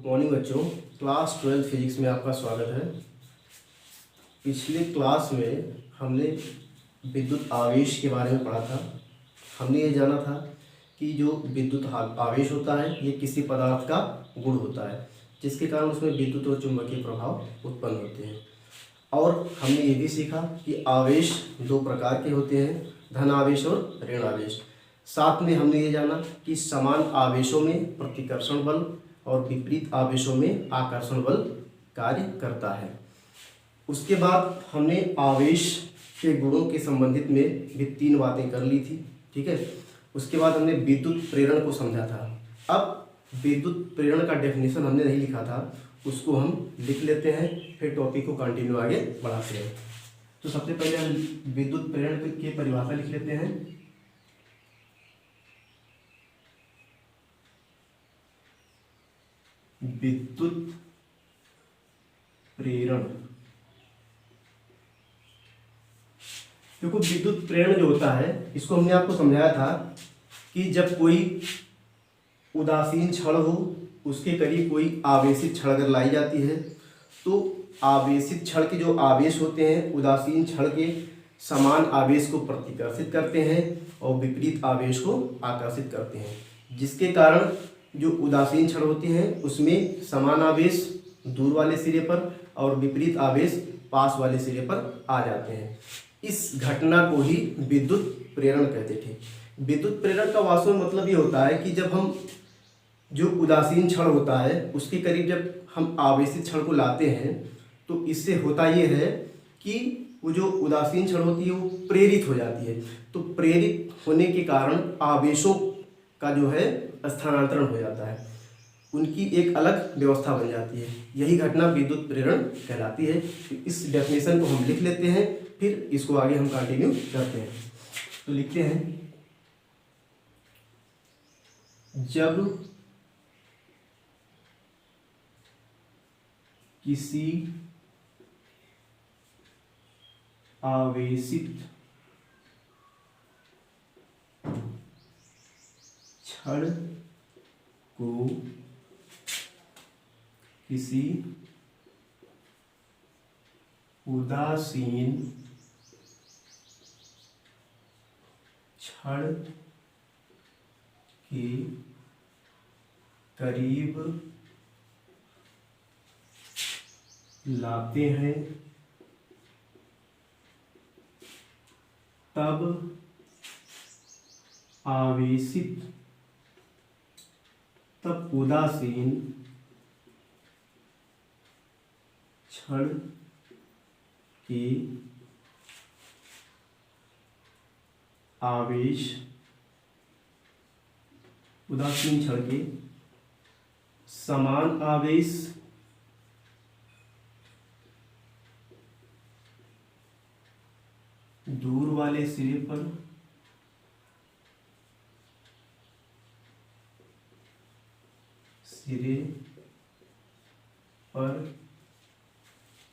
Morning बच्चों, class 12 physics में आपका स्वागत है। पिछले क्लास में हमने विद्युत आवेश के बारे में पढ़ा था। हमने ये जाना था कि जो विद्युत आवेश होता है ये किसी पदार्थ का गुण होता है जिसके कारण उसमें विद्युत और चुंबकीय प्रभाव उत्पन्न होते हैं। और हमने ये भी सीखा कि आवेश दो प्रकार के होते हैं, धन आवेश और ऋण आवेश। साथ में हमने ये जाना कि समान आवेशों में प्रतिकर्षण बल और विपरीत आवेशों में आकर्षण बल कार्य करता है। उसके बाद हमने आवेश के गुणों के संबंधित में भी 3 बातें कर ली थी, ठीक है। उसके बाद हमने विद्युत प्रेरण को समझा था। अब विद्युत प्रेरण का डेफिनेशन हमने नहीं लिखा था, उसको हम लिख लेते हैं, फिर टॉपिक को कंटिन्यू आगे बढ़ाते हैं। तो सबसे पहले हम विद्युत प्रेरण की परिभाषा लिख लेते हैं। विद्युत प्रेरण, देखो विद्युत प्रेरण जो होता है इसको हमने आपको समझाया था कि जब कोई उदासीन छड़ हो, उसके करीब कोई आवेशित छड़ अगर लाई जाती है तो आवेशित छड़ के जो आवेश होते हैं उदासीन छड़ के समान आवेश को प्रतिकर्षित करते हैं और विपरीत आवेश को आकर्षित करते हैं, जिसके कारण जो उदासीन छड़ होती हैं उसमें समान आवेश दूर वाले सिरे पर और विपरीत आवेश पास वाले सिरे पर आ जाते हैं। इस घटना को ही विद्युत प्रेरण कहते थे। विद्युत प्रेरण का वास्तव में मतलब ये होता है कि जब हम जो उदासीन छड़ होता है उसके करीब जब हम आवेशित छड़ को लाते हैं तो इससे होता ये है कि वो जो उदासीन छड़ होती है वो प्रेरित हो जाती है। तो प्रेरित होने के कारण आवेशों का जो है स्थानांतरण हो जाता है, उनकी एक अलग व्यवस्था बन जाती है। यही घटना विद्युत प्रेरण कहलाती है। इस डेफिनेशन को हम लिख लेते हैं, फिर इसको आगे हम कंटिन्यू करते हैं। तो लिखते हैं, जब किसी आवेशित छड़ को किसी उदासीन छड़ के करीब लाते हैं तब उदासीन छड़ के आवेश उदासीन छड़ के समान आवेश दूर वाले सिरे पर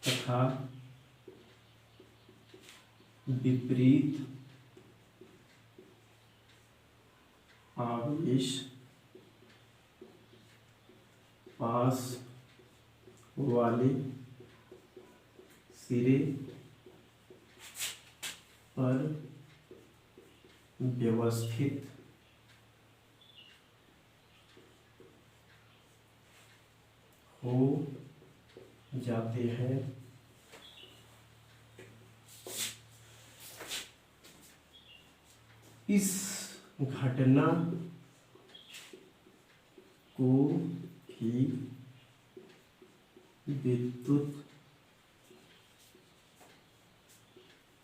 तथा विपरीत आवेश पास वाले सिरे पर व्यवस्थित हो जाते हैं। इस घटना को ही विद्युत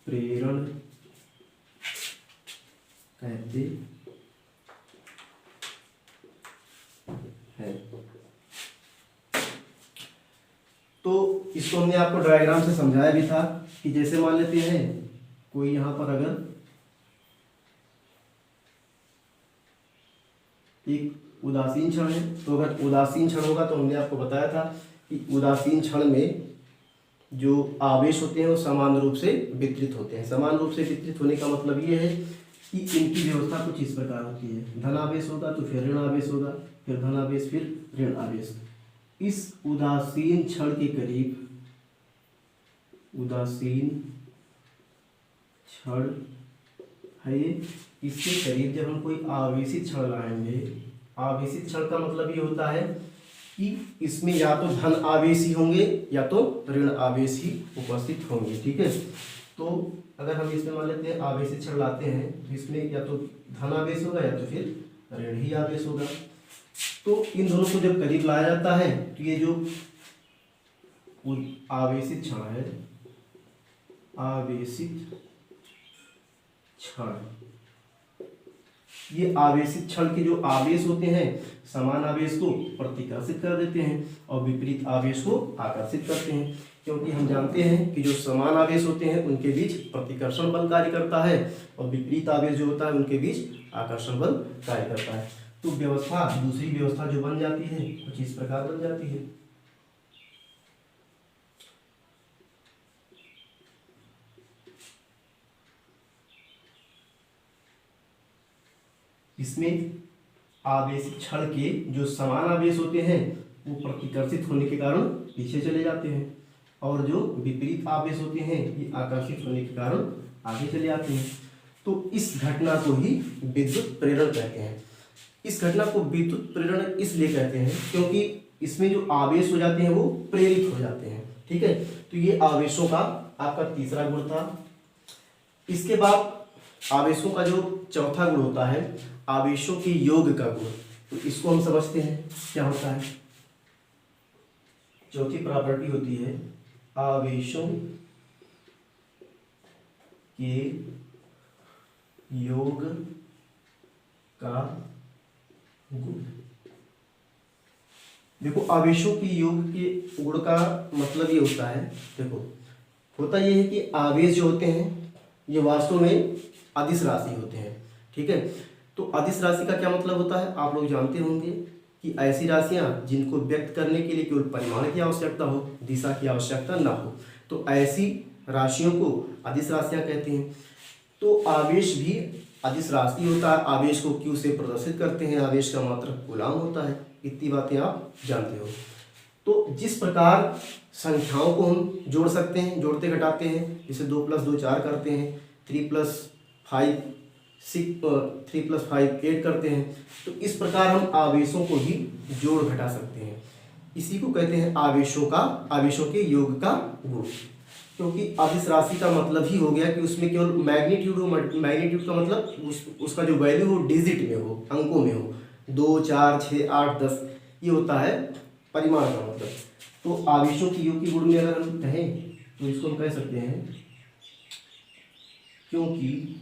प्रेरण कहते हैं। तो इसको हमने आपको डायग्राम से समझाया भी था कि जैसे मान लेते हैं कोई यहाँ पर अगर एक उदासीन क्षण है, तो अगर उदासीन क्षण होगा तो हमने आपको बताया था कि उदासीन क्षण में जो आवेश होते हैं वो समान रूप से वितरित होते हैं। समान रूप से वितरित होने का मतलब ये है कि इनकी व्यवस्था कुछ इस प्रकार होती है। धन आवेश होगा तो फिर ऋण आवेश होगा, फिर धन आवेश फिर ऋण आवेश। इस उदासीन क्षण के करीब, उदासीन क्षण है ये, इसके करीब जब हम कोई आवेशित क्षण लाएंगे, आवेशित क्षण का मतलब ये होता है कि इसमें या तो धन आवेश ही होंगे या तो ऋण आवेश ही उपस्थित होंगे। ठीक है, तो अगर हम इसमें मान लेते हैं आवेशित क्षण लाते हैं तो इसमें या तो धन आवेश होगा या तो फिर ऋण ही आवेश होगा। तो इन दोनों को जब करीब लाया जाता है तो ये जो आवेशित क्षण है, आवेशित क्षण, ये आवेशित क्षण के जो आवेश होते हैं समान आवेश को प्रतिकर्षित कर देते हैं और विपरीत आवेश को आकर्षित करते हैं, क्योंकि हम जानते हैं कि जो समान आवेश होते हैं उनके बीच प्रतिकर्षण बल कार्य करता है और विपरीत आवेश जो होता है उनके बीच आकर्षण बल कार्य करता है। तो व्यवस्था, दूसरी व्यवस्था जो बन जाती है कुछ इस प्रकार बन जाती है। इसमें आवेशित क्षण के जो समान आवेश होते हैं वो प्रतिकर्षित होने के कारण पीछे चले जाते हैं और जो विपरीत आवेश होते हैं ये आकर्षित होने के कारण आगे चले जाते हैं। तो इस घटना को ही विद्युत प्रेरण कहते हैं। इस घटना को विद्युत प्रेरण इसलिए कहते हैं क्योंकि इसमें जो आवेश हो जाते हैं वो प्रेरित हो जाते हैं। ठीक है, तो ये आवेशों का आपका तीसरा गुण था। इसके बाद आवेशों का जो चौथा गुण होता है आवेशों के योग का गुण, तो इसको हम समझते हैं क्या होता है। चौथी प्रॉपर्टी होती है आवेशों के योग का गुण। देखो आवेशों के योग के गुण का मतलब ये होता है, देखो होता ये है कि आवेश जो होते हैं ये वास्तव में अदिश राशि होते हैं। ठीक है, तो अदिश राशि का क्या मतलब होता है आप लोग जानते होंगे कि ऐसी राशियां जिनको व्यक्त करने के लिए केवल परिमाण की आवश्यकता हो, दिशा की आवश्यकता ना हो, तो ऐसी राशियों को अदिश राशियां कहते हैं। तो आवेश भी अदिश राशि होता है, आवेश को क्यू से प्रदर्शित करते हैं, आवेश का मात्रक कूलाम होता है। इतनी बातें आप जानते हो। तो जिस प्रकार संख्याओं को हम जोड़ सकते हैं, जोड़ते घटाते हैं, जैसे 2 + 2 4 करते हैं, 3 + 5 6 3 + 5 8 करते हैं, तो इस प्रकार हम आवेशों को भी जोड़ घटा सकते हैं। इसी को कहते हैं आवेशों के योग का गुण। क्योंकि अदिश राशि का मतलब ही हो गया कि उसमें केवल मैग्नीट्यूड हो, मैग्नीट्यूड का मतलब उसका जो वैल्यू हो डिजिट में हो, अंकों में हो, 2 4 6 8 10 ये होता है परिमाण का मतलब। तो आवेशों के योग के गुण में अगर हम कहें तो इसको हम कह सकते हैं क्योंकि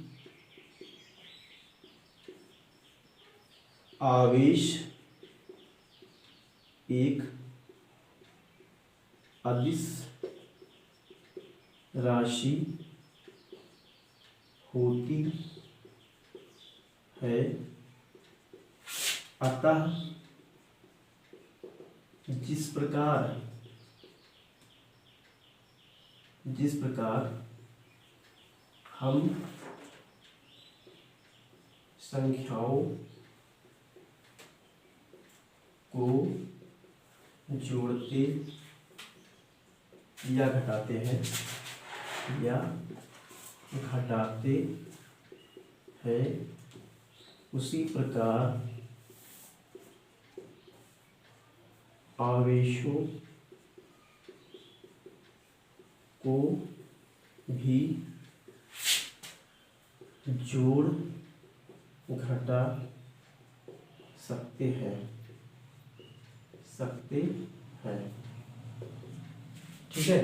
आवेश एक अदिश राशि होती है, अतः जिस प्रकार हम संख्याओं को जोड़ते या घटाते हैं उसी प्रकार आवेशों को भी जोड़ घटा सकते हैं। ठीक है,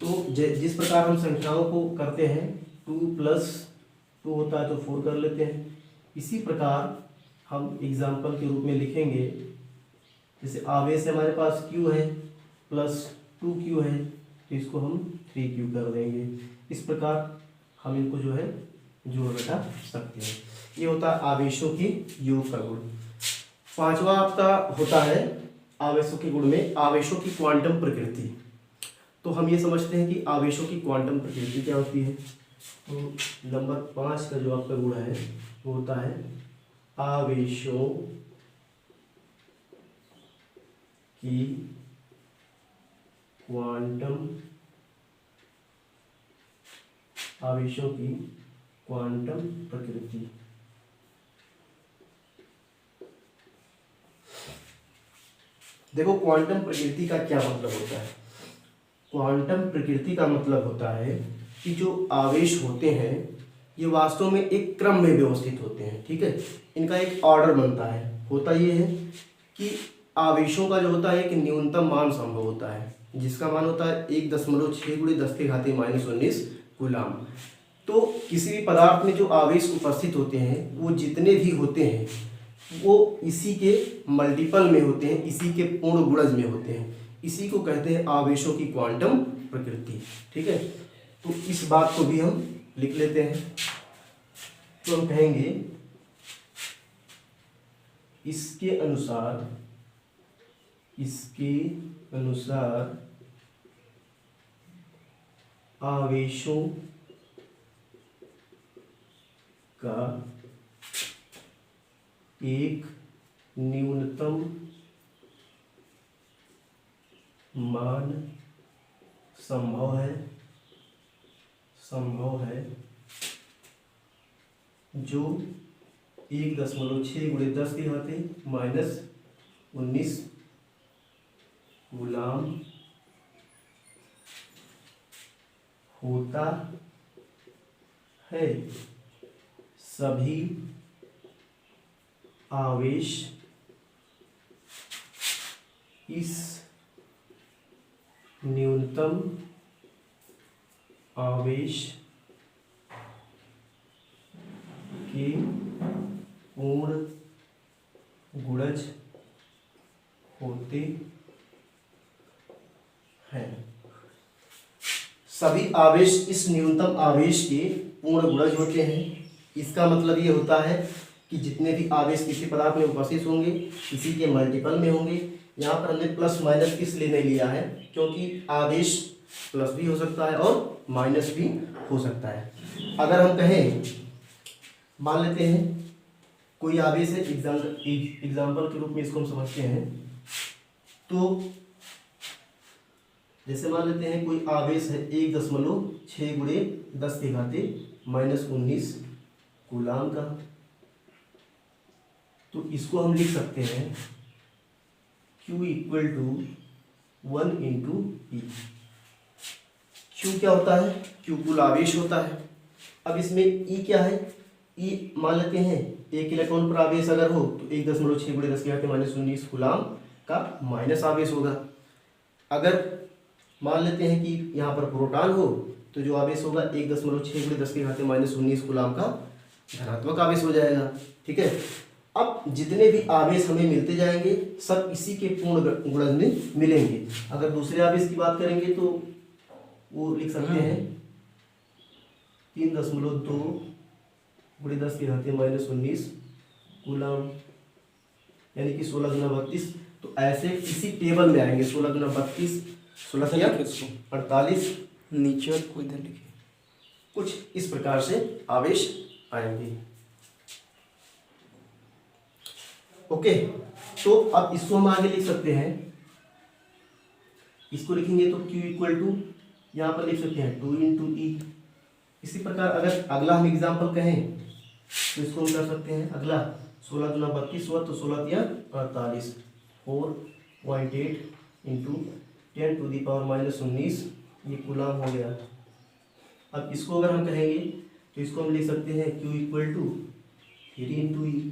तो जिस प्रकार हम संख्याओं को करते हैं 2 + 2 होता है तो 4 कर लेते हैं, इसी प्रकार हम एग्जाम्पल के रूप में लिखेंगे। जैसे आवेश हमारे पास Q है प्लस 2Q है तो इसको हम 3Q कर देंगे। इस प्रकार हम इनको जो है जोड़ घटा सकते हैं। ये होता है आवेशों के योग का गुण। पांचवा आपका होता है आवेशों के गुण में आवेशों की क्वांटम प्रकृति। तो हम ये समझते हैं कि आवेशों की क्वांटम प्रकृति क्या होती है। तो नंबर 5 का जो आपका गुण है वो होता है आवेशों की क्वांटम आवेशों की क्वांटम प्रकृति। देखो क्वांटम प्रकृति का क्या मतलब होता है। क्वांटम प्रकृति का मतलब होता है कि जो आवेश होते हैं ये वास्तव में एक क्रम में व्यवस्थित होते हैं, ठीक है। इनका एक ऑर्डर बनता है। होता ये है कि आवेशों का जो होता है एक न्यूनतम मान संभव होता है, जिसका मान होता है 1.6 × 10⁻⁻19 कूलाम। तो किसी भी पदार्थ में जो आवेश उपस्थित होते हैं वो जितने भी होते हैं वो इसी के मल्टीपल में होते हैं, इसी के पूर्ण गुणज में होते हैं। इसी को कहते हैं आवेशों की क्वांटम प्रकृति, ठीक है। तो इस बात को भी हम लिख लेते हैं। तो हम कहेंगे इसके अनुसार आवेशों का एक न्यूनतम मान संभव है जो 1.6 × 10⁻⁻19 कूलाम होता है। सभी आवेश इस न्यूनतम आवेश के पूर्ण गुणज होते हैं। सभी आवेश इस न्यूनतम आवेश के पूर्ण गुणज होते हैं। इसका मतलब ये होता है कि जितने भी आवेश किसी पदार्थ में उपस्थित होंगे इसी के मल्टीपल में होंगे। यहाँ पर हमने प्लस माइनस इसलिए नहीं लिया है क्योंकि आवेश प्लस भी हो सकता है और माइनस भी हो सकता है। अगर हम कहें, मान लेते हैं कोई आवेश है, एग्जाम्पल के रूप में इसको हम समझते हैं। तो जैसे मान लेते हैं कोई आवेश है 1.6 × 10⁻⁻19 कूलाम का। तो इसको हम लिख सकते हैं Q = 1 × E। Q क्या होता है? Q कुल आवेश होता है। अब इसमें E क्या है? E मान लेते हैं 1 इलेक्ट्रॉन पर आवेश अगर हो तो 1.6 × 10⁻⁻19 कूलाम का माइनस आवेश होगा। अगर मान लेते हैं कि यहाँ पर प्रोटॉन हो तो जो आवेश होगा 1.6 × 10⁻⁻19 कूलाम का धनात्मक आवेश हो जाएगा, ठीक है। अब जितने भी आवेश हमें मिलते जाएंगे सब इसी के पूर्ण गुणज में मिलेंगे। अगर दूसरे आवेश की बात करेंगे तो वो लिख सकते हैं 3.2 × 10⁻⁻19 कूलाम, यानी कि 16 × 32। तो ऐसे इसी टेबल में आएंगे 16 × 32, 16 या 48, नीचे को इधर लिखिए। कुछ इस प्रकार से आवेश आएंगे। ओके, तो अब इसको हम आगे लिख सकते हैं। इसको लिखेंगे तो Q = यहाँ पर लिख सकते हैं 2 × E। इसी प्रकार अगर अगला हम एग्जाम्पल कहें तो इसको हम कर सकते हैं। अगला 16 × 32 हुआ तो 16 या 48, 4.8 × 10⁻⁻19 ये कूलाम हो गया। अब इसको अगर हम कहेंगे तो इसको हम लिख सकते हैं Q = 3 × E।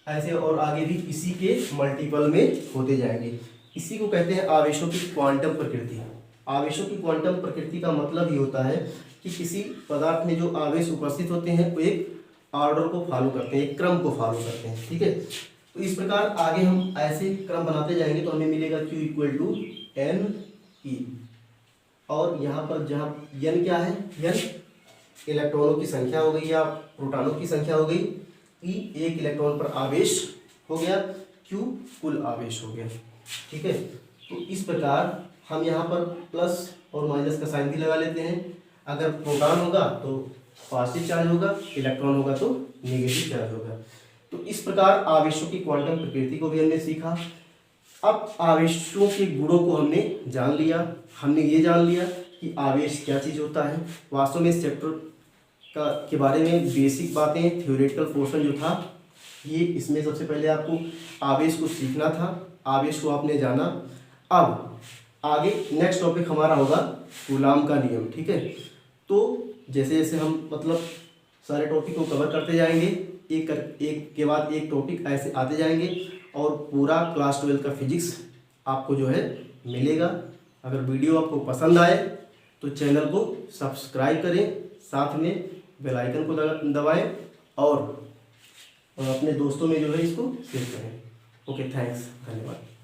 ऐसे और आगे भी इसी के मल्टीपल में होते जाएंगे। इसी को कहते हैं आवेशों की क्वांटम प्रकृति। आवेशों की क्वांटम प्रकृति का मतलब ये होता है कि किसी पदार्थ में जो आवेश उपस्थित होते हैं वो एक ऑर्डर को फॉलो करते हैं, एक क्रम को फॉलो करते हैं, ठीक है। तो इस प्रकार आगे हम ऐसे क्रम बनाते जाएंगे तो हमें मिलेगा Q = NE। और यहाँ पर जहाँ N क्या है, N इलेक्ट्रॉनों की संख्या हो गई या प्रोटॉनों की संख्या हो गई, E एक इलेक्ट्रॉन पर आवेश हो गया, Q कुल आवेश हो गया, ठीक है। तो इस प्रकार हम यहाँ पर प्लस और माइनस का साइन भी लगा लेते हैं। अगर प्रोटॉन होगा तो पॉजिटिव चार्ज होगा, इलेक्ट्रॉन होगा तो नेगेटिव चार्ज होगा। तो इस प्रकार आवेशों की क्वांटम प्रकृति को भी हमने सीखा। अब आवेशों के गुणों को हमने जान लिया। हमने ये जान लिया कि आवेश क्या चीज़ होता है। वास्तव में इस चैप्टर के बारे में बेसिक बातें, थ्योरेटिकल पोर्शन जो था ये, इसमें सबसे पहले आपको आवेश को सीखना था, आवेश को आपने जाना। अब आगे नेक्स्ट टॉपिक हमारा होगा कूलाम का नियम, ठीक है। तो जैसे जैसे हम मतलब सारे टॉपिक को कवर करते जाएंगे, एक के बाद एक टॉपिक ऐसे आते जाएंगे और पूरा क्लास 12 का फिजिक्स आपको जो है मिलेगा। अगर वीडियो आपको पसंद आए तो चैनल को सब्सक्राइब करें, साथ में बेल आइकन को दबाएं और अपने दोस्तों में जो है इसको शेयर करें। ओके, थैंक्स, धन्यवाद।